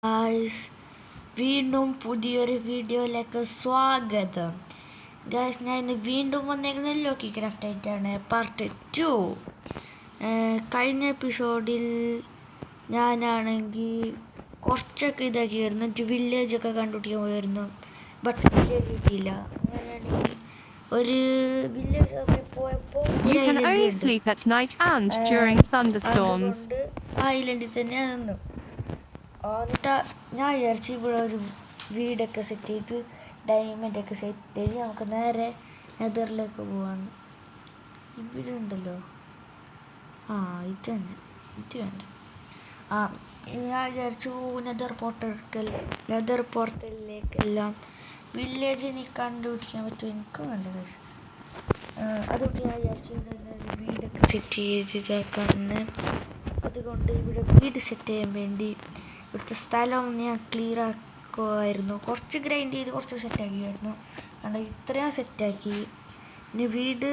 Guys, വീണ്ടും പുതിയൊരു വീഡിയോയിലേക്ക് സ്വാഗതം. ഗായ്സ്, ഞാൻ ഇന്ന് വീണ്ടും വന്നേക്കുന്നത് ലോക്കി ക്രാഫ്റ്റ് ആയിട്ടാണ്, പാർട്ട് 2. കഴിഞ്ഞ എപ്പിസോഡിൽ ഞാനാണെങ്കിൽ കുറച്ചൊക്കെ ഇതാക്കിയായിരുന്നു, എന്നിട്ട് വില്ലേജൊക്കെ കണ്ടുപിടിക്കാൻ പോയിരുന്നു. ബട്ട് വില്ലേജ് കിട്ടിയില്ല. അങ്ങനെയാണെങ്കിൽ ഒരു വില്ലേജ് പോയപ്പോൾ അതുകൊണ്ട് ഐലൻഡിൽ തന്നെ നിന്നു. എന്നിട്ട് ഞാൻ വിചാരിച്ചു ഇവിടെ ഒരു വീടൊക്കെ സെറ്റ് ചെയ്ത് ഡയമണ്ടൊക്കെ സെറ്റ് ചെയ്ത് നമുക്ക് നേരെ നെതറിലേക്ക് പോകാമെന്ന്. ഇവിടെ ഉണ്ടല്ലോ, ഇത് തന്നെ, ഇത് വേണ്ട. ഞാൻ വിചാരിച്ചു നെതർ പോർട്ടലിലേക്കെല്ലാം വില്ലേജ് എനിക്ക് കണ്ടുപിടിക്കാൻ പറ്റും. എനിക്കും വേണ്ട ഗൈസ്. അതുകൊണ്ട് ഞാൻ വിചാരിച്ചു ഇവിടെ ഒരു വീടൊക്കെ സെറ്റ് ചെയ്താക്കാമെന്ന്. അതുകൊണ്ട് ഇവിടെ വീട് സെറ്റ് ചെയ്യാൻ വേണ്ടി ഇവിടുത്തെ സ്ഥലം ഞാൻ ക്ലിയർ ആക്കുമായിരുന്നു. കുറച്ച് ഗ്രൈൻഡ് ചെയ്ത് കുറച്ച് സെറ്റാക്കിയായിരുന്നു. കാരണം ഇത്രയും സെറ്റാക്കി. ഇനി വീട്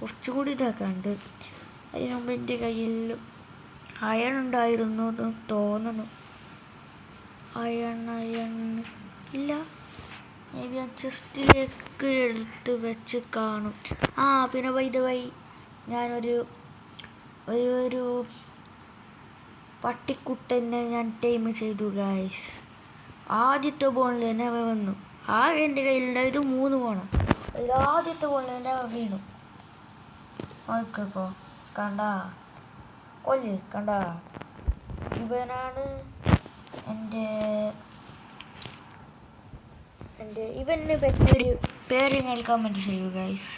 കുറച്ചുകൂടി ഇതാക്കാണ്ട്. അതിന് മുമ്പ് എൻ്റെ കയ്യിൽ അയൺ ഉണ്ടായിരുന്നു എന്ന് തോന്നുന്നു. അയൺ ഇല്ല, മേ ബി ആ ചെസ്റ്റിലേക്ക് എടുത്ത് വെച്ച് കാണും. പിന്നെ വൈ ഞാനൊരു പട്ടിക്കുട്ടനെ ഞാൻ ടൈം ചെയ്തു ഗായ്സ്. ആദ്യത്തെ ബോളിൽ തന്നെ അവൻ വന്നു. എൻ്റെ കയ്യിലുണ്ടായത് 3 ബോളാണ്. അതിൽ ആദ്യത്തെ ബോളിൽ തന്നെ അവൻ വീണു. നോക്കിക്കോ, കണ്ടാ കണ്ടാ. ഇവനാണ് ഇവന് പറ്റിയൊരു പേര് നിങ്ങൾ കമൻറ്റ് ചെയ്യൂ ഗൈസ്.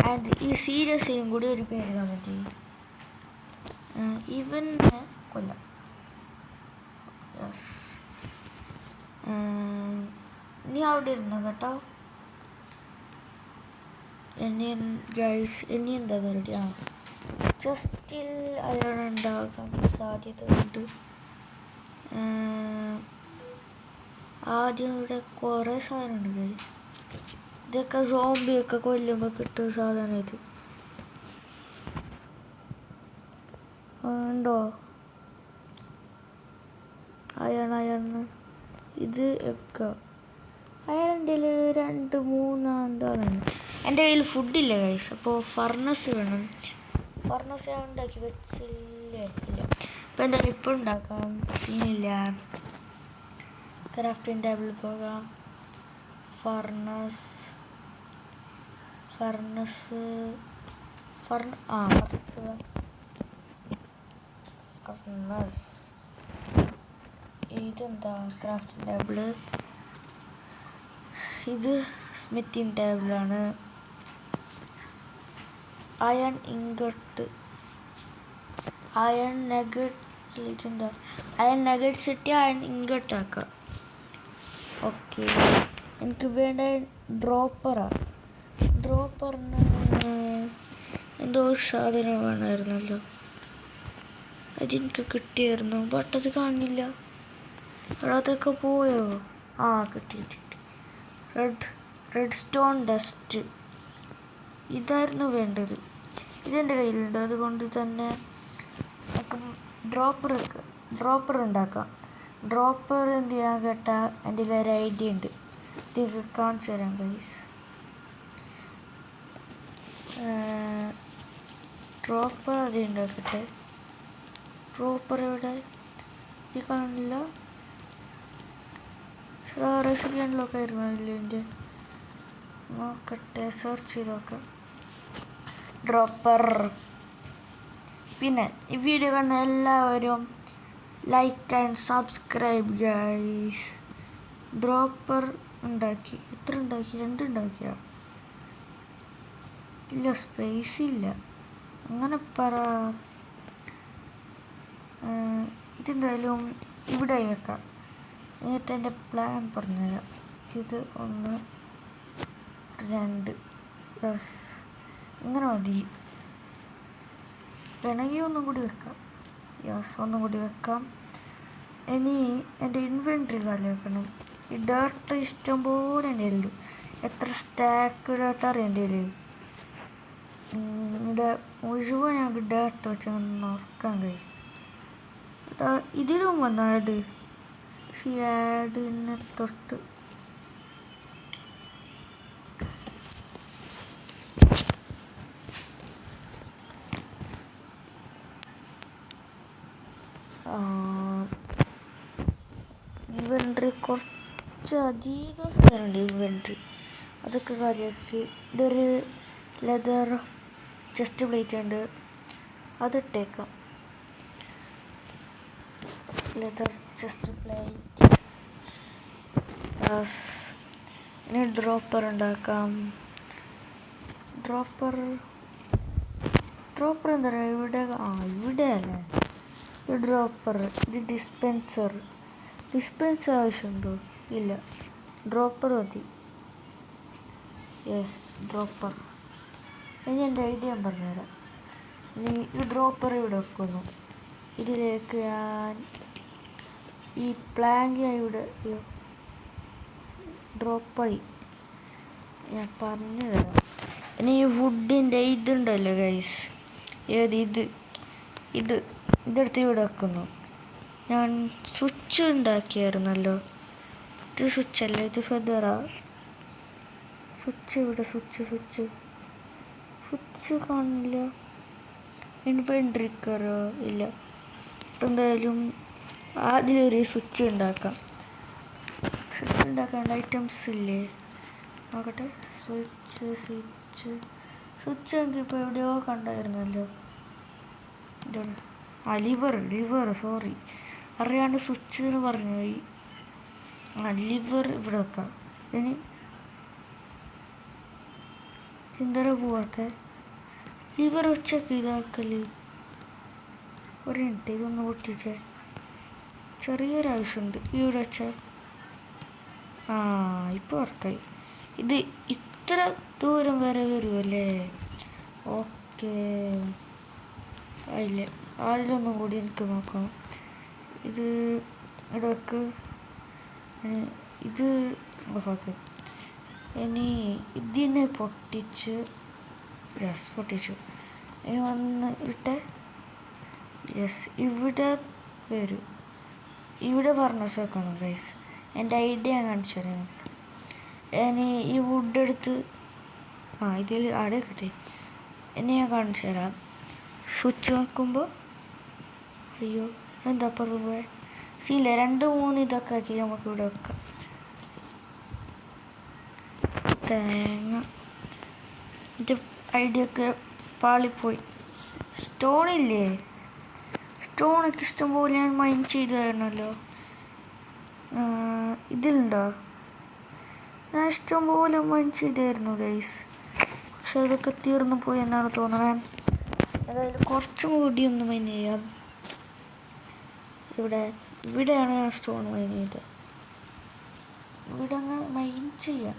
ആൻഡ് ഈ സീരിയസിനും കൂടി ഒരു പേര് കമൻറ്റ് ചെയ്യും. ഇവനെ കൊല്ലാം. യെസ്, നീ അവിടെ ഇരുന്നു കേട്ടോ. ഇനി എന്താ പരിപാടി? ജസ്റ്റിൽ അയൺ ഉണ്ടാകാൻ സാധ്യത ഉണ്ട്. ആദ്യം ഇവിടെ കുറേ സാധനമുണ്ട് ഗൈസ്. ഇതൊക്കെ സോംബിയൊക്കെ കൊല്ലുമ്പോൾ കിട്ടുന്ന സാധനം. ഇത് ഉണ്ടോ അയൺ? ഇത് ഒക്കെ അയണിൻ്റെ 2, 3 എന്താണ്. എൻ്റെ കയ്യിൽ ഫുഡില്ല ഗൈസ്. അപ്പോൾ ഫർണസ് വേണം. ഫർണസ് ഞാൻ ഉണ്ടാക്കി വെച്ചില്ലേ? ഇല്ല. അപ്പോൾ എന്തായാലും ഇപ്പോൾ ഉണ്ടാക്കാം, സീനില്ല. ക്രാഫ്റ്റിംഗ് ടേബിളിൽ പോകാം. ഫർണസ് ഇതെന്താ ക്രാഫ്റ്റിംഗ് ടേബിള്? ഇത് സ്മിത്തിങ് ടേബിളാണ്. Iron ingot, iron nugget. ഇതെന്താ അയൺ നഗറ്റ്സ് ഇട്ട് അയൺ ഇൻഗട്ട് ആക്കാം. ഓക്കെ, എനിക്ക് വേണ്ട ഡ്രോപ്പറാണ്. ഡ്രോപ്പറിന് എന്തോ ഒരു സാധനം വേണമായിരുന്നല്ലോ. അതെനിക്ക് കിട്ടിയായിരുന്നു, ബട്ട് അത് കാണില്ല. അതൊക്കെ പോയോ? കിട്ടി. റെഡ് സ്റ്റോൺ ഡസ്റ്റ് ഇതായിരുന്നു വേണ്ടത്. ഇതെൻ്റെ കയ്യിലുണ്ട്. അതുകൊണ്ട് തന്നെ നമുക്ക് ഡ്രോപ്പർ ഉണ്ടാക്കാം. ഡ്രോപ്പർ എന്ത് ചെയ്യാൻ കേട്ടാൽ എൻ്റെ വേറെ ഐഡിയ ഉണ്ട്. ഇത് കാണിച്ചു തരാം ഗൈസ്. ഡ്രോപ്പർ അത് ഉണ്ടാക്കട്ടെ. ഡ്രോപ്പർ എവിടെ? ഇത് കാണില്ല. റെസിപ്പി അൺലോക്ക് ആയിരുന്നു അതിൻ്റെ. നോക്കട്ടെ, സെർച്ച് ചെയ്ത് നോക്കാം. ഡ്രോപ്പർ. പിന്നെ ഈ വീഡിയോ കാണുന്ന എല്ലാവരും like and subscribe guys. Dropper ഉണ്ടാക്കി. എത്ര ഉണ്ടാക്കി? 2 ഉണ്ടാക്കിയോ? ഇല്ല, സ്പേസ് ഇല്ല. അങ്ങനെ പറ. ഇതെന്തായാലും ഇവിടെ വെക്കാം. എന്നിട്ട് എൻ്റെ പ്ലാൻ പറഞ്ഞുതരാം. ഇത് 1, 2. യെസ്, ഇങ്ങനെ മതി. വേണമെങ്കിൽ ഒന്നും കൂടി വെക്കാം. യെസ്, ഒന്നും കൂടി വെക്കാം. ഇനി എൻ്റെ ഇൻവെൻട്രി കാലി വെക്കണം. ഈ ഡേർട്ട് ഇഷ്ടം പോലെ എൻ്റെ കയ്യിൽ. എത്ര സ്റ്റാക്ക് ഡേർട്ട് അറിയാം എൻ്റെ കയ്യിൽ. മുഴുവൻ ഞങ്ങൾക്ക് ഡേർട്ട് വെച്ച് നോക്കാം ഗൈസ്. ഇതിലും വന്നു ആഡ് ആഡിനെ തൊട്ട് ഇൻവെൻട്രി കുറച്ച് അധികം സാധനമുണ്ട്. ഇൻവെൻട്രി അതൊക്കെ കാര്യമാക്കി. ഇതൊരു ലെതർ ചെസ്റ്റ് പ്ലേറ്റ് ഉണ്ട്, അതിട്ടേക്കാം. Leather chest plate. ഇനി ഡ്രോപ്പർ ഉണ്ടാക്കാം. ഡ്രോപ്പർ എന്താ പറയുക, ഇവിടെ അല്ലേ ഈ ഡ്രോപ്പർ. ഇത് ഡിസ്പെൻസർ ആവശ്യമുണ്ടോ? ഇല്ല, ഡ്രോപ്പർ മതി. Yes, dropper. ഇനി എൻ്റെ ഐഡിയ ഞാൻ പറഞ്ഞുതരാം. ഇനി ഈ ഡ്രോപ്പർ ഇവിടെ വെക്കുന്നു. ഇതിലേക്ക് ഞാൻ ഈ പ്ലാങ്ക് ഇവിടെ ഡ്രോപ്പായി ഞാൻ പറഞ്ഞു തരാം. ഇനി ഈ വുഡിൻ്റെ ഇതുണ്ടല്ലോ ഗൈസ്, ഇതെടുത്ത് ഇവിടെ വെക്കുന്നു. ഞാൻ സ്വിച്ച് ഉണ്ടാക്കിയായിരുന്നല്ലോ. ഇത് സ്വിച്ചല്ല, ഇത് ഫെദറാ. സ്വിച്ച് ഇവിടെ, സ്വിച്ച് കാണില്ല. ഇൻവെൻട്രിക്കറോ ഇല്ല. ഇപ്പം എന്തായാലും ആദ്യം ഒരു സ്വിച്ച് ഉണ്ടാക്കാം. സ്വിച്ച് ഉണ്ടാക്കേണ്ട ഐറ്റംസ് ഇല്ലേ, നോക്കട്ടെ. സ്വിച്ച് എനിക്കിപ്പോൾ എവിടെയോ കണ്ടായിരുന്നല്ലോ. ലിവർ സോറി, അറിയാണ്ട് സ്വിച്ച് എന്ന് പറഞ്ഞു പോയി. ലിവർ ഇവിടെ വെക്കാം. ഇനി ചിന്തര പോവാത്ത ലിവർ വെച്ചൊക്കെ ഇതാക്കല്. ഒരു മിനിറ്റ്, ഇതൊന്ന് പൊട്ടിച്ചേ. ചെറിയൊരാവശ്യമുണ്ട്. ഇവിടെ വെച്ചാൽ ഇപ്പോൾ വർക്കായി. ഇത് ഇത്ര ദൂരം വരെ വരുമല്ലേ? ഓക്കെ, ആയില്ലേ. അതിലൊന്നും കൂടി എനിക്ക് നോക്കണം. ഇത് ഇവിടെ വെക്ക്. ഇത് ഓഫാക്ക്. ഇനി ഇതിനെ പൊട്ടിച്ചു. ഇനി വന്ന് ഇട്ടെ. യെസ്, ഇവിടെ വരും. ഇവിടെ ഫർണസ് വെക്കണം ഗൈസ്. എൻ്റെ ഐഡിയ ഞാൻ കാണിച്ചു തരാം. ഇനി ഈ വുഡ് എടുത്ത് ഇതിൽ അവിടെ കിട്ടി. ഇനി ഞാൻ കാണിച്ചു തരാം. സ്വിച്ച് നോക്കുമ്പോൾ അയ്യോ എന്താ പറയുക, സീല 2-3 ഇതൊക്കെ ആക്കി നമുക്ക് ഇവിടെ വെക്കാം. തേങ്ങ, എൻ്റെ ഐഡിയ ഒക്കെ പാളിപ്പോയി. സ്റ്റോണില്ലേ, സ്റ്റോണൊക്കെ ഇഷ്ടംപോലെ ഞാൻ മൈൻഡ് ചെയ്ത് തരണമല്ലോ. ഇതിലുണ്ടോ? ഞാൻ ഇഷ്ടംപോലെ മൈൻഡ് ചെയ്തായിരുന്നു ഗൈസ്, പക്ഷെ അതൊക്കെ തീർന്നു പോയി എന്നാണ് തോന്നുന്നത്. അതായത് കുറച്ചും കൂടി ഒന്ന് മൈൻ ചെയ്യാം. ഇവിടെയാണ് ഞാൻ സ്റ്റോൺ മൈൻ ചെയ്തത്. ഇവിടെ അങ്ങ് മൈൻ ചെയ്യാം.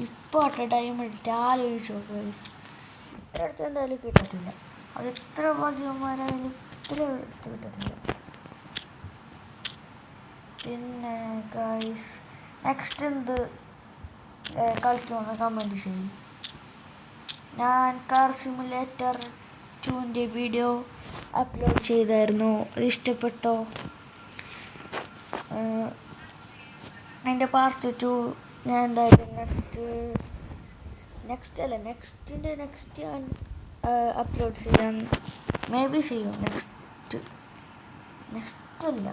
ഇപ്പോൾ ഡയമണ്ട് ആലോചിച്ചു ഗൈസ്, ഇത്ര അടുത്ത് എന്തായാലും കിട്ടത്തില്ല. അത് എത്ര ഭാഗ്യവന്മാരായാലും ഇത്ര അടുത്ത് കിട്ടത്തില്ല. പിന്നെ ഗൈസ് നെക്സ്റ്റ് എന്ത് കളിക്കുമെന്ന് കമൻറ്റ് ചെയ്യും. ഞാൻ കാർ സിമുലേറ്റർ 2ൻ്റെ വീഡിയോ അപ്ലോഡ് ചെയ്തായിരുന്നു. അത് ഇഷ്ടപ്പെട്ടോ? അതിൻ്റെ പാർട്ട് 2 ഞാൻ എന്തായാലും നെക്സ്റ്റ് ഞാൻ അപ്ലോഡ് ചെയ്യാൻ മേ ബി ചെയ്യും. നെക്സ്റ്റ് അല്ല,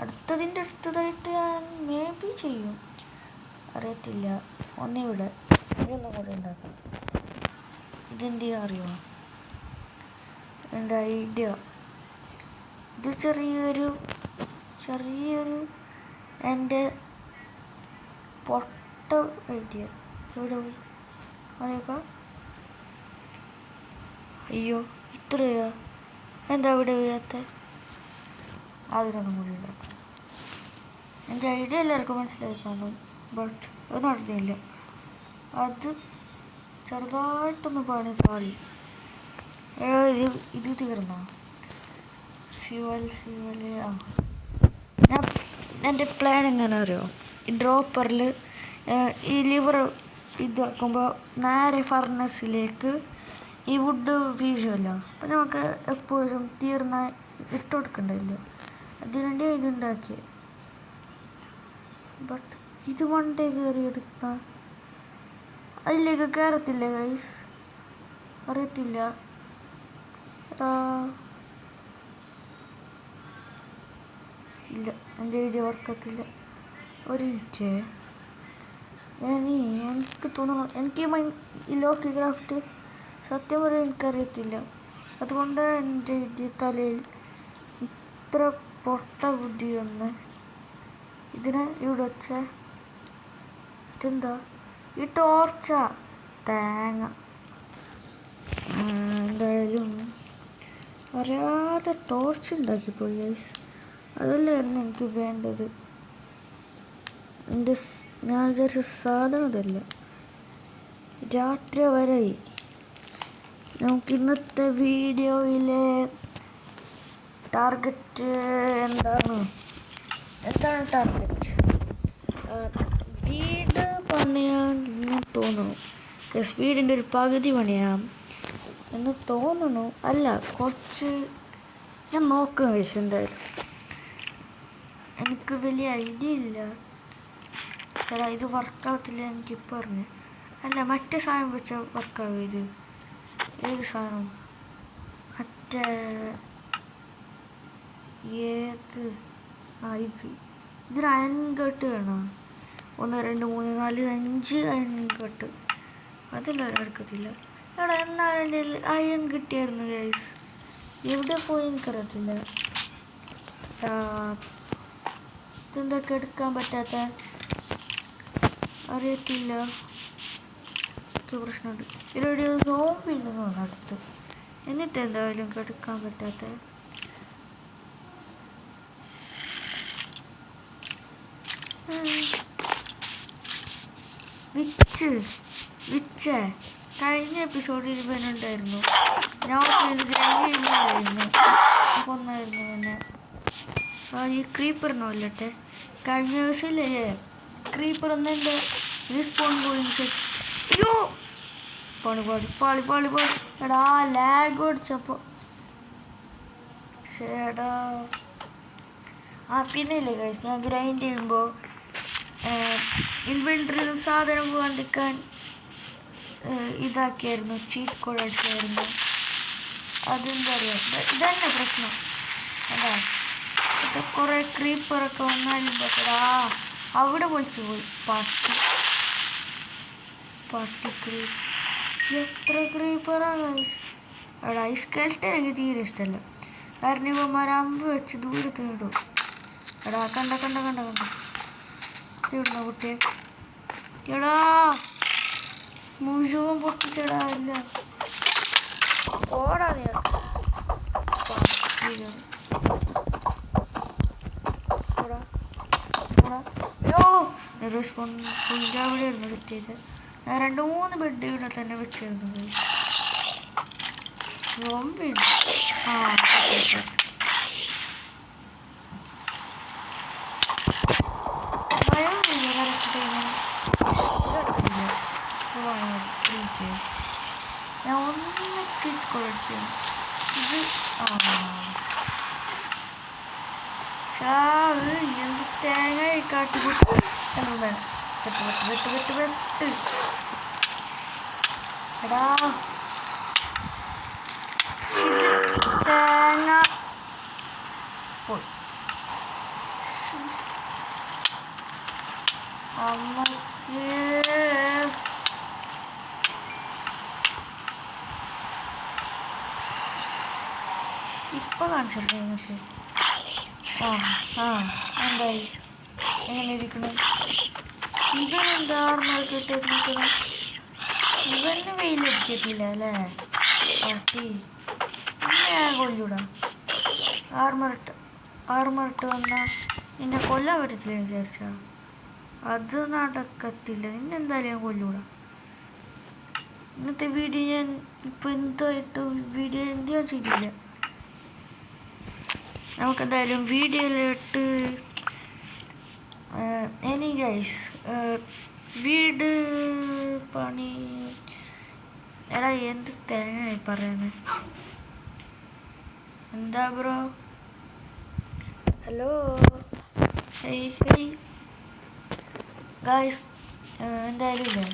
അടുത്തതായിട്ട് ഞാൻ മേ ബി ചെയ്യും, അറിയത്തില്ല. ഒന്നിവിടെ ഇതൊന്നും കൂടെ ഉണ്ടാക്കാം. ഇതെന്തിനാ അറിയുമോ എൻ്റെ ഐഡിയ? ഇത് ചെറിയൊരു എൻ്റെ പൊട്ട ഐഡിയ. എവിടെ പോയി അതേക്കാം? അയ്യോ, ഇത്രയാ? എന്താ ഇവിടെ വീഴാത്ത? അതിനൊന്നും കൂടി ഉണ്ടാക്കാം. എൻ്റെ ഐഡിയ എല്ലാവർക്കും മനസ്സിലായി കാണും, ബട്ട് അത് നടന്നില്ല. അത് ചെറുതായിട്ടൊന്ന് പാളി. ഇത് തീർന്ന ഫ്യൂവൽ ഞാൻ എൻ്റെ പ്ലാൻ എങ്ങനെ അറിയോ? ഈ ഡ്രോപ്പറിൽ ഈ ലിവർ ഇതാക്കുമ്പോൾ നേരെ ഫർണസിലേക്ക് ഈ വുഡ് വീഴുമല്ലോ, അപ്പം നമുക്ക് എപ്പോഴും തീർന്ന ഇട്ട് കൊടുക്കണ്ടല്ലോ, അതിനുവേണ്ടി ഇതുണ്ടാക്കി. ബട്ട് ഇത് വണ്ടേ കയറി എടുത്താൽ അതിലേക്ക് കയറത്തില്ല ഗൈസ്, അറിയത്തില്ല. ഇല്ല, എൻ്റെ വീഡിയോ വർക്കത്തില്ല. ഒരു മിനിറ്റ്, എനിക്ക് തോന്നുന്നു എനിക്ക് ഈ ലോക്കി ക്രാഫ്റ്റ് സത്യം പറയാൻ എനിക്കറിയത്തില്ല. അതുകൊണ്ട് എൻ്റെ തലയിൽ ഇത്ര പൊട്ട ബുദ്ധി വന്ന് ഇതിനെ ഇവിടെ വെച്ച ഇതെന്താ ഈ ടോർച്ചാ തേങ്ങ. എന്തായാലും അറിയാതെ ടോർച്ച് ഉണ്ടാക്കിപ്പോയി ഗൈസ്. അതല്ലായിരുന്നു എനിക്ക് വേണ്ടത്. ഞാൻ വിചാരിച്ച സാധനം അതല്ല. രാത്രി വരെയായി. നമുക്ക് ഇന്നത്തെ വീഡിയോയിലെ ടാർഗറ്റ് എന്താണ് ടാർഗറ്റ്? വീട് പണിയാന്ന് തോന്നുന്നു. വീടിൻ്റെ ഒരു പകുതി പണിയാം എന്ന് തോന്നുന്നു. അല്ല, കുറച്ച് ഞാൻ നോക്കാം കഴിച്ചു. എന്തായാലും എനിക്ക് വലിയ ഐഡിയ ഇല്ല. ചേട്ടാ ഇത് വർക്കാവത്തില്ല എനിക്കിപ്പോൾ പറഞ്ഞു. അല്ല, മറ്റേ സാധനം വെച്ചാൽ വർക്കാവും. ഇത് ഏത് സാധനം? മറ്റേ ഏത്? ഇതിന് അയൻകട്ട് വേണം. 1 2 3 4 5 അയൻകട്ട്. അതെല്ലാം എടുക്കത്തില്ല. എടാ എന്നാൽ എൻ്റെ അയൺ കിട്ടിയായിരുന്നു ഗൈസ്. എവിടെ പോയി എനിക്കറിയത്തില്ല. ഇതെന്തൊക്കെ എടുക്കാൻ പറ്റാത്ത അറിയത്തില്ല. പ്രശ്നമുണ്ട്. ഇതിലൊരു സോംബി ഉണ്ടെന്ന് തോന്നുന്നു അടുത്ത്. എന്നിട്ട് എന്തായാലും എടുക്കാൻ പറ്റാത്ത വിച്ച് കഴിഞ്ഞ എപ്പിസോഡിൽ ഇവനുണ്ടായിരുന്നു. ഞാൻ ഗ്രാമിയായിരുന്നു കൊന്നായിരുന്നു പിന്നെ. ഈ ക്രീപ്പറിനോ അല്ലട്ടെ, കഴിഞ്ഞ ദിവസമില്ലേ ക്രീപ്പർ ഒന്നെൻ്റെ റിസ്പോൺ പോയിന്റ്. അയ്യോ പാളി. എടാ ലാഗ് ഓടിച്ചപ്പോൾ ചേടാ. പിന്നെ ഇല്ലേ ഗൈസ്, ഞാൻ ഗ്രൈൻഡ് ചെയ്യുമ്പോൾ ഇൻവെൻറ്ററിയിൽ സാധനം പോകാണ്ടിരിക്കാൻ ഇതാക്കിയായിരുന്നു, ചീറ്റ് കോഡ് അടിച്ചായിരുന്നു. അതെന്താ പറയുക, ഇതന്നെ പ്രശ്നം. അതാ കുറേ ക്രീപ്പറൊക്കെ വന്നാലും പറ്റാ. അവിടെ പൊളിച്ചു പോയി പട്ടി ക്രീപ്പ്. എത്ര ക്രീപ്പറാണ് അവിടെ. ഈ സ്കെൽട്ടൻ എനിക്ക് തീരെ ഇഷ്ടമല്ല. കാരണം ഇവന്മാർ അമ്പ് വെച്ച് ദൂരത്ത് ഇടും. എടാ കണ്ട ഇവിടുന്ന കുട്ടിയെ. എടാ മുഴുവൻ പൊട്ടിച്ചെടാ. ഇല്ല ഓടാ നീ. അയ്യോ പുഞ്ച അവിടെ ഇരുന്നു കിട്ടിയത്. ഞാൻ 2-3 ബെഡ് ഇവിടെ തന്നെ വെച്ചിരുന്നത്. ഞാൻ ഒന്നിച്ചിട്ട് കുഴച്ചു. ഇത് എന്ത് തേങ്ങ കാട്ടിക്കൂട്ട് വെട്ട്. എടാ തേങ്ങ പോയി. അമ്മച്ചേ ഇപ്പൊ കാണിച്ചില്ലേ നിങ്ങൾക്ക്? എന്തായി എങ്ങനെ ഇരിക്കണം? ഇവനെന്താണെന്ന് കിട്ടിയിരിക്കണം. ഇവന് വെയിലടിക്കത്തില്ല അല്ലേ പാട്ടി? ഞാൻ കൊല്ലൂടാ. ആർമറിട്ട് വന്നാൽ നിന്നെ കൊല്ലാൻ പറ്റത്തില്ല വിചാരിച്ചാ? അത് നടക്കത്തില്ല. നിന്നെന്തായാലും ഞാൻ കൊല്ലൂടാ. ഇന്നത്തെ വീഡിയോ ഞാൻ ഇപ്പം എന്തായിട്ട് വീഡിയോ എന്തിനാ ചെയ്തില്ല. നമുക്കെന്തായാലും വീഡിയോയിലിട്ട് ഗൈസ് വീട് പണി എടാ എന്ത് തേങ്ങ പറയണേ? എന്താ ബ്രോ? ഹലോ ഹേയ് ഗായ്സ്, എന്തായാലും ഇല്ലേ,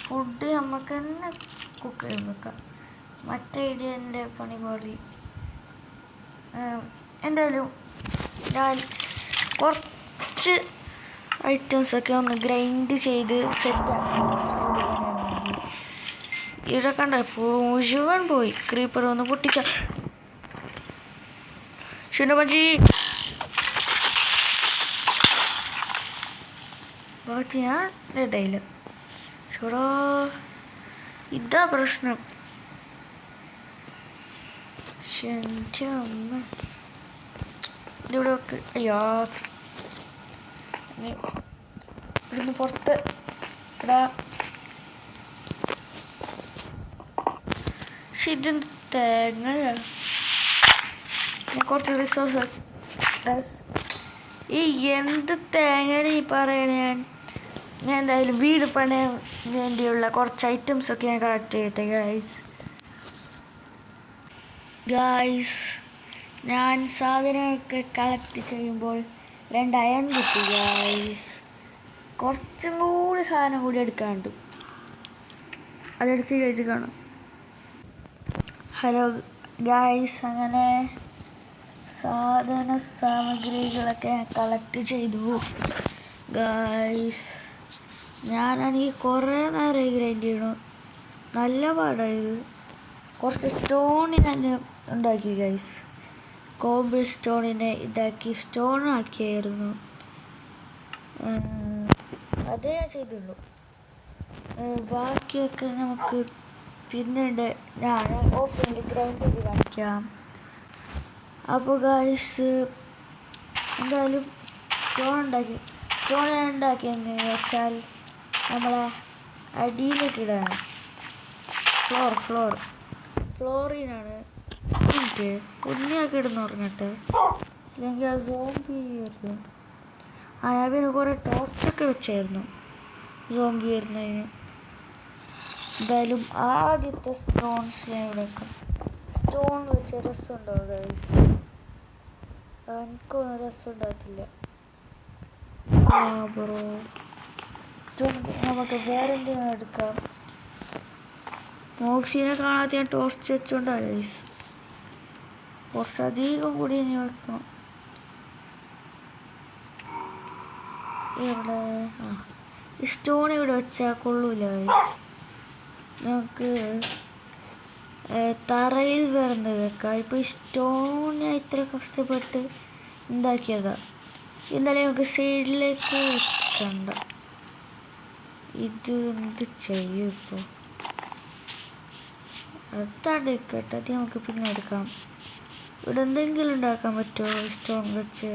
ഫുഡ് നമുക്ക് തന്നെ കുക്ക് ചെയ്ത് വെക്കാം. മറ്റേ ഐഡിയൻ്റെ പണി പോലെ. എന്തായാലും ഞാൻ കുറച്ച് ഐറ്റംസൊക്കെ ഒന്ന് ഗ്രൈൻഡ് ചെയ്ത് സെറ്റാക്കി ഇവിടെ കണ്ട മുഴുവൻ പോയി. ക്രീപ്പർ ഒന്ന് പൊട്ടിച്ച ഷിനോമജി ബാക്കി ഞാൻ റെഡായില്ല. ഷോടാ, ഇതാ പ്രശ്നം. അമ്മ ഇതിവിടെ ഒക്കെ. അയ്യോ, ഇവിടുന്ന് പുറത്ത് ഇടാ. പക്ഷെ ഇതെന്ത് തേങ്ങയാണ്. ഞാൻ കുറച്ച് റിസോഴ്സ് ഈ എന്ത് തേങ്ങയാണ് ഈ പറയണ. ഞാൻ എന്തായാലും വീട് പണിയാൻ വേണ്ടിയുള്ള കുറച്ച് ഐറ്റംസൊക്കെ ഞാൻ കളക്ട് ചെയ്യട്ടെ ഗായ്സ്. ഞാൻ സാധനമൊക്കെ കളക്ട് ചെയ്യുമ്പോൾ 2 അയൺ കിട്ടി ഗായ്സ്. കുറച്ചും കൂടി സാധനം കൂടി എടുക്കാനുണ്ട്, അതെടുത്ത് കാണാം. ഹലോ ഗായ്സ്, അങ്ങനെ സാമഗ്രികളൊക്കെ കളക്ട് ചെയ്തു ഗായ്സ്. ഞാനാണെങ്കിൽ കുറേ നേരം ഗ്രൈൻഡ് ചെയ്യണം, നല്ല പാടായത്. കുറച്ച് സ്റ്റോൺ ഞാൻ ഉണ്ടാക്കി ഗൈസ്. കോബിൾ സ്റ്റോണിനെ ഇതാക്കി സ്റ്റോൺ ആക്കിയായിരുന്നു. അതേ ഞാൻ ചെയ്തുള്ളൂ. ബാക്കിയൊക്കെ നമുക്ക് പിന്നീട് ഞാൻ ഓഫിൽ ഗ്രൈൻഡ് ചെയ്ത് കാണിക്കാം. അപ്പോൾ ഗൈസ്, എന്തായാലും സ്റ്റോൺ ഞാൻ ഉണ്ടാക്കിയെന്ന് വെച്ചാൽ നമ്മളെ അടിയിലേക്ക് ഇടാണ്. ഫ്ലോറിനാണ് ഉണ്ണിയാക്കി ഇടുന്ന പറഞ്ഞിട്ട്, ഇല്ലെങ്കിൽ ആ സോംബി ആയിരുന്നു. ഞാൻ പിന്നെ കുറേ ടോർച്ചൊക്കെ വെച്ചായിരുന്നു സോംബി വരുന്നതിന്. എന്തായാലും ആദ്യത്തെ സ്റ്റോൺസ് ഞാൻ ഇവിടെ വെക്കാം. സ്റ്റോൺ വെച്ച രസമുണ്ടാവും ഗൈസ്. എനിക്കൊന്നും രസം ഉണ്ടാകത്തില്ല ബ്രോ. നമുക്ക് വേറെ എന്തെങ്കിലും എടുക്കാം. മോക്സിനെ കാണാതെ ഞാൻ ടോർച്ച് വെച്ചോണ്ടാണ് ഗൈസ്. കുറച്ചധികം കൂടി ഇനി വെക്കണം. ഇവിടെ ഈ സ്റ്റോൺ ഇവിടെ വെച്ചാൽ കൊള്ളൂല ഗൈസ്. നമുക്ക് തറയിൽ വരുന്നത് വെക്കാം. ഇപ്പോൾ ഈ സ്റ്റോൺ ഞാൻ ഇത്ര കഷ്ടപ്പെട്ട് ഉണ്ടാക്കിയതാ. ഇന്നലെ നമുക്ക് സൈഡിലേക്ക് വെക്കണ്ട. ഇത് എന്ത് ചെയ്യും ഇപ്പോൾ? അതടുക്കട്ടെ, അത് നമുക്ക് പിന്നെ എടുക്കാം. ഇവിടെ എന്തെങ്കിലും ഉണ്ടാക്കാൻ പറ്റുമോ സ്റ്റോൺ വെച്ച്?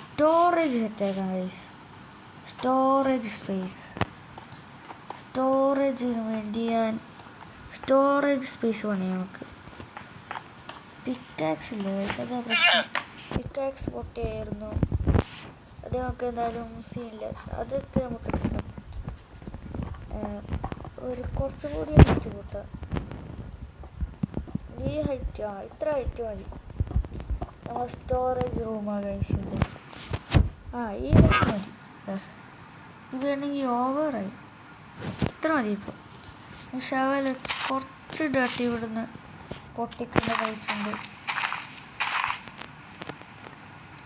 സ്റ്റോറേജ് സെറ്റാക്കാം ഗൈസ്. സ്റ്റോറേജിന് വേണ്ടി ഞാൻ സ്റ്റോറേജ് സ്പേസ് പണി. നമുക്ക് പിക്കാക്സ് ഇല്ലേ, അതാ പ്രശ്നം. പിക്കാക്സ് പൊട്ടിയായിരുന്നു, അത് നമുക്ക് എന്തായാലും സീനില്ല. അതൊക്കെ നമുക്ക് എടുക്കാം. ഒരു കുറച്ചും കൂടി ഹൈറ്റ് കൂട്ടാം. ഈ ഹൈറ്റ്, ഇത്ര ഹൈറ്റ് മതി. നമ്മൾ സ്റ്റോറേജ് റൂമാണ് കഴിച്ചത്. ഈ ഹൈറ്റ് മതി. യെസ്, ഇത് വേണമെങ്കിൽ ഓവറായി. ഇത്ര മതി. ഇപ്പോൾ ഷവൽ വെച്ച് കുറച്ച് ഡട്ടി ഇവിടുന്ന് പൊട്ടിക്കേണ്ടതായിട്ടുണ്ട്.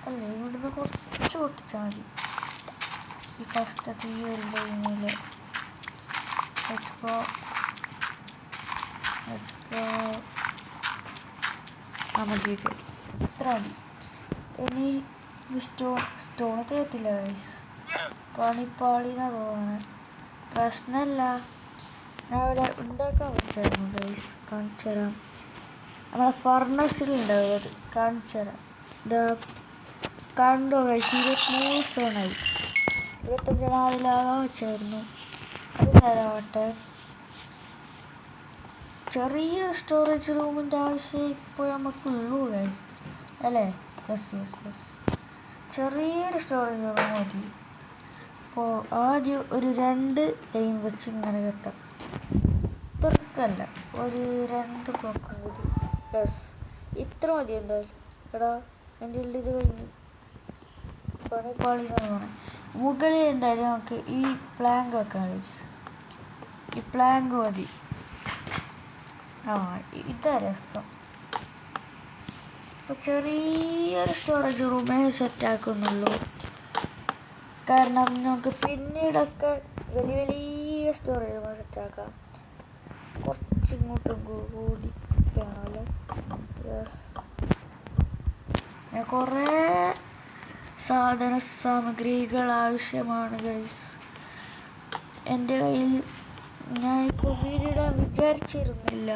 അല്ലേ, ഇവിടുന്ന് കുറച്ച് പൊട്ടിച്ചാൽ മതി. ഈ ഫസ്റ്റത്തെ ഈ ഒരു ലൈനിൽ ലെറ്റ്സ് ഗോ. മതി, ഇത്ര മതി. ഇനി സ്റ്റോൺ തേത്തില്ല ഗൈസ്. പണിപ്പാളിന്നാ തോന്നുന്നത്. പ്രശ്നമല്ല, ഞാൻ ഇവിടെ ഉണ്ടാക്കാൻ വെച്ചായിരുന്നു ഗൈസ്. കാണിച്ചു തരാം. നമ്മളെ ഫർണസിലുണ്ടാവും, അത് കാണിച്ചു തരാം. ഇതാ കണ്ടോ ഗൈസ്, 23 സ്റ്റോണായി. 25 നാളിലാകാൻ വെച്ചായിരുന്നു. അത് നേരമാവട്ടെ. ചെറിയ സ്റ്റോറേജ് റൂമിൻ്റെ ആവശ്യം ഇപ്പോൾ നമുക്കുള്ളൂ ഗൈസ്, അല്ലേ? യെസ്, ചെറിയൊരു സ്റ്റോറേജ് റൂം മതി. അപ്പോൾ ആദ്യം ഒരു 2 ലൈൻ വെച്ച് ഇങ്ങനെ കെട്ടാം. ബ്ലോക്കല്ല, ഒരു 2 ബ്ലോക്കും കൂടി. യെസ്, ഇത്ര മതി എന്തായാലും. എടാ എൻ്റെ ഉള്ളിൽ ഇത് കഴിഞ്ഞു, പണി പാളിന്നാണ് പറഞ്ഞത്. മുകളിൽ എന്തായാലും നമുക്ക് ഈ പ്ലാങ്ക് വെക്കാം ഗൈസ്. ഈ പ്ലാങ്ക് മതി. ഇതാ രസം. അപ്പോൾ ചെറിയൊരു സ്റ്റോറേജ് റൂമേ സെറ്റാക്കുന്നുള്ളൂ. കാരണം നമുക്ക് പിന്നീടൊക്കെ വലിയ വലിയ സ്റ്റോറേജ് റൂം സെറ്റാക്കാം. കുറച്ചിങ്ങോട്ടും കൂടി വേണമല്ലേ. യെസ്, കുറേ സാധന സാമഗ്രികൾ ആവശ്യമാണ് ഗൈസ് എൻ്റെ കയ്യിൽ. ഞാനിപ്പോൾ വീഡിയോ ഇടാൻ വിചാരിച്ചിരുന്നില്ല.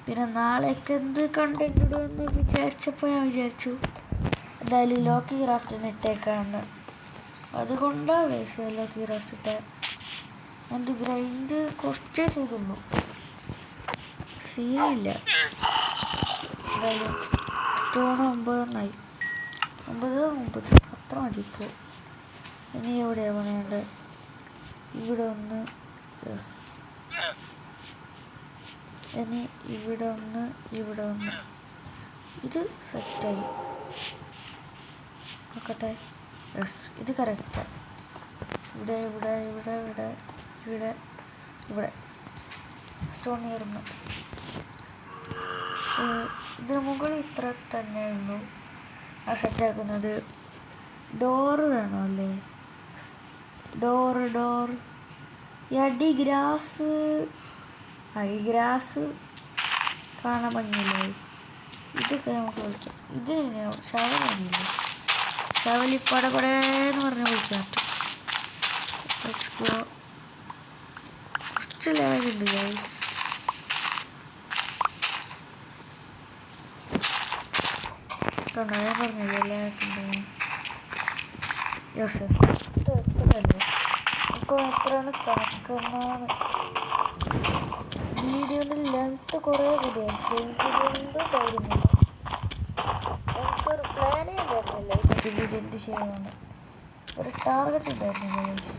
പിന്നെ നാളേക്ക് എന്ത് കണ്ടന്റ് ഇടുമെന്ന് വിചാരിച്ചപ്പോൾ ഞാൻ വിചാരിച്ചു എന്തായാലും ലോക്കി ക്രാഫ്റ്റിന് ഇട്ടേക്കാന്ന്. അതുകൊണ്ടാണ് ഗൈസ് ലോക്കി ക്രാഫ്റ്റ് ഇട്ട. എൻ്റെ ഗ്രൈൻഡ് കുറച്ചേ ചെയ്തുള്ളൂ, സീനില്ല. എന്തായാലും സ്റ്റോൺ 9 അത്ര മതി ഇപ്പോൾ. ഇനി എവിടെയാണ് പണിയേണ്ടത്? ഇവിടെ ഒന്ന്. യെസ്, ഇനി ഇവിടെ ഒന്ന്. ഇത് സെറ്റായി നോക്കട്ടെ. യെസ്, ഇത് കറക്റ്റാണ്. ഇവിടെ സ്റ്റോൺ കയറുന്നു. ഇതിന് മുകളിൽ ഇത്ര തന്നെ ഉള്ളൂ ആ സെറ്റാക്കുന്നത്. ഡോറ് വേണോ അല്ലേ? ഡോറ് ഈ അടി ഗ്രാസ്. ഈ ഗ്രാസ് കാണാൻ ഭംഗിയില്ല. ഇതൊക്കെ നമുക്ക് വിളിക്കാം. ഇത് ശവൽ മതിയില്ലേ? ശവലി പടപടേന്ന് പറഞ്ഞ് വിളിക്കാൻ പറ്റും. കുറച്ച് ലെവലുണ്ട് ഗൈസ്. കണ്ടോ, ഞാൻ പറഞ്ഞില്ലേ ലെവലുണ്ട്. യെസ്, ഇത് എത്രയല്ലേ? നമുക്ക് എത്രയാണ് കണക്കെന്നാണ്. വീഡിയോയുടെ ലെങ്ത്ത് കുറേ കൂടിയായിരിക്കും. എന്തോ കഴിയുന്നില്ല. എനിക്കൊരു പ്ലാനേ ഉണ്ടായിരുന്നില്ല ഇന്നത്തെ വീഡിയോ എന്ത് ചെയ്യണമെന്ന്. ഒരു ടാർഗറ്റ് ഉണ്ടായിരുന്നില്ല ഗൈസ്.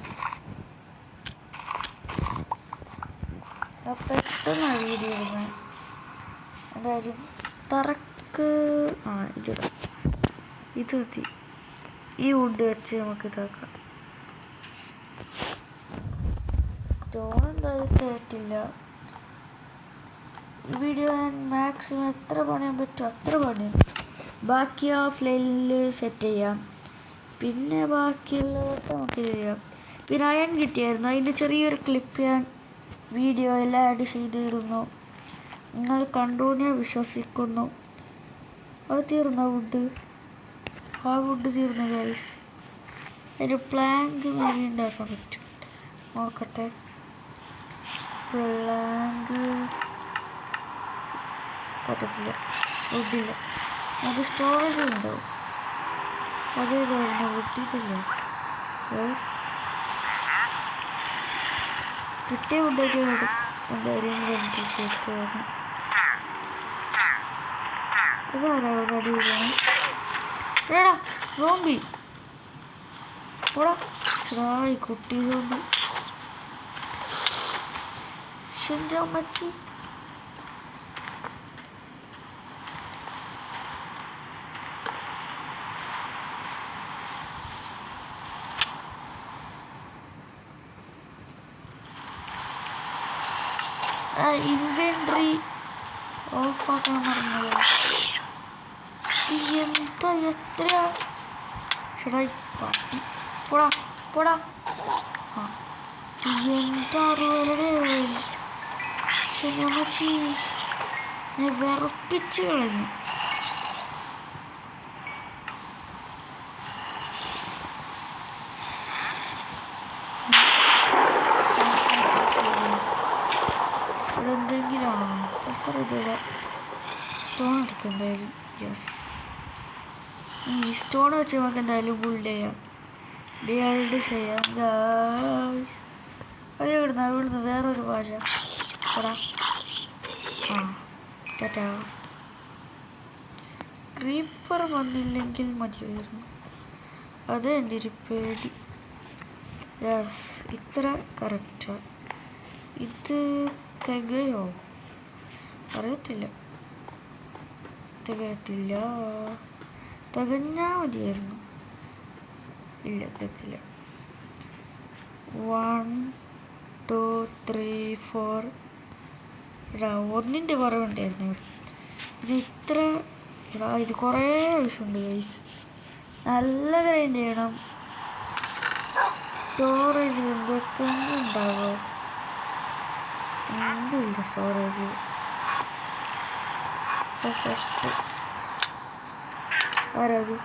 ഞാൻ പെട്ടെന്നാണ് വീഡിയോ ഇടുന്നത്. എന്തായാലും തറക്ക് ഇത് മതി. ഈ വുഡ് വെച്ച് നമുക്ക് ഇതാക്കാം. സ്റ്റോൺ എന്തായാലും തേറ്റില്ല. ഈ വീഡിയോ ഞാൻ മാക്സിമം എത്ര പണിയാൻ പറ്റും അത്ര പണിയും. ബാക്കി ഓഫ്ലൈനിൽ സെറ്റ് ചെയ്യാം. പിന്നെ ബാക്കിയുള്ളതൊക്കെ നമുക്ക് ചെയ്യാം. പിന്നെ അയൺ കിട്ടിയായിരുന്നു, അതിൻ്റെ ചെറിയൊരു ക്ലിപ്പ് ഞാൻ വീഡിയോയിൽ ആഡ് ചെയ്തിരുന്നു. നിങ്ങൾ കണ്ടു ഞാൻ വിശ്വസിക്കുന്നു. അത് തീർന്ന വുഡ്. ആ വുഡ് തീർന്നു ഗൈസ്. അതിന് പ്ലാങ്ക് മേബി ഉണ്ടാക്കാൻ പറ്റും. നോക്കട്ടെ. പ്ലാങ്ക് പറ്റത്തില്ല, വുഡില്ല. നമുക്ക് സ്റ്റോറേജ് ഉണ്ടാവും. അതേതായിരുന്നു വുഡില്ല. യെസ്, കിട്ടിയ വുഡൊക്കെ എന്തായാലും എടുത്താണ്. ഇതാരാ അടി വിടണം? എടാ സോംബി പോടാ. ചെറായി കുട്ടി സോംബി. എൻ്റെ അമ്മച്ചി. ഇൻവെൻട്രി ഓഫാക്കാൻ പറഞ്ഞത് എന്താ? എത്രയാ? ചേട്ടാ പട്ടി പോടാ. എന്താ 60 ശരിയമ്മച്ചി, ഞാൻ വിറപ്പിച്ച് കളഞ്ഞു. ഇവിടെ എന്തെങ്കിലും ആണോ? തൽക്കാലം ഇതിവിടെ സ്റ്റോൺ എടുക്കണ്ടായാലും. യെസ്, ഈ സ്റ്റോൺ വെച്ച് നമുക്ക് എന്തായാലും ബിൽഡ് ചെയ്യാം ഗായ്സ്. അത് ഇവിടുന്ന് വേറൊരു ഭാഷ കേട്ടാ. ക്രീപ്പർ വന്നില്ലെങ്കിൽ മതിയായിരുന്നു, അത് എൻ്റെ ഒരു പേടി. യെസ്, ഇത്ര കറക്റ്റാണ്. ഇത് തികയോ അറിയത്തില്ല. തികയത്തില്ല. തികഞ്ഞാൽ മതിയായിരുന്നു. ഇല്ല, തികയില്ല. 1 2 3 4 ഒന്നിൻ്റെ കുറവുണ്ടായിരുന്നു ഇവിടെ. ഇത് ഇത്ര ഇത് കുറേ ആവശ്യമുണ്ട് ഗൈസ്. നല്ല ഗ്രൈൻഡ് ചെയ്യണം. സ്റ്റോറേജ് എന്തൊക്കെ ഉണ്ടാകുമോ? എന്തുമില്ല സ്റ്റോറേജ്. ആരത്?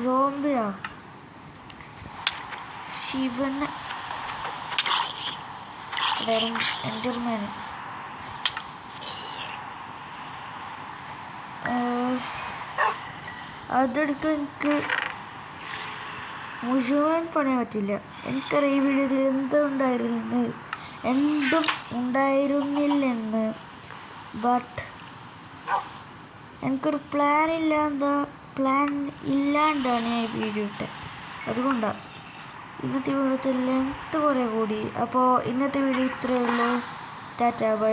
സോംബിയാ? ശിവന് എൻ്റർമാന്. അതെടുത്ത് എനിക്ക് മുഴുവൻ പണിയാൻ പറ്റില്ല. എനിക്കറിയാം ഈ വീഡിയോയിൽ എന്തും ഉണ്ടായിരുന്നില്ലെന്ന്. ബട്ട് എനിക്കൊരു പ്ലാൻ ഇല്ലാണ്ടാണ് ഞാൻ ഈ വീഡിയോ ഇട്ടത്. അതുകൊണ്ടാണ് ഇന്നത്തെ വീഡിയോത്തിൽ ലെങ്ത്ത് കുറേ കൂടി. അപ്പോൾ ഇന്നത്തെ വീഡിയോ ഇത്രയേ ഉള്ളൂ. Tata bye.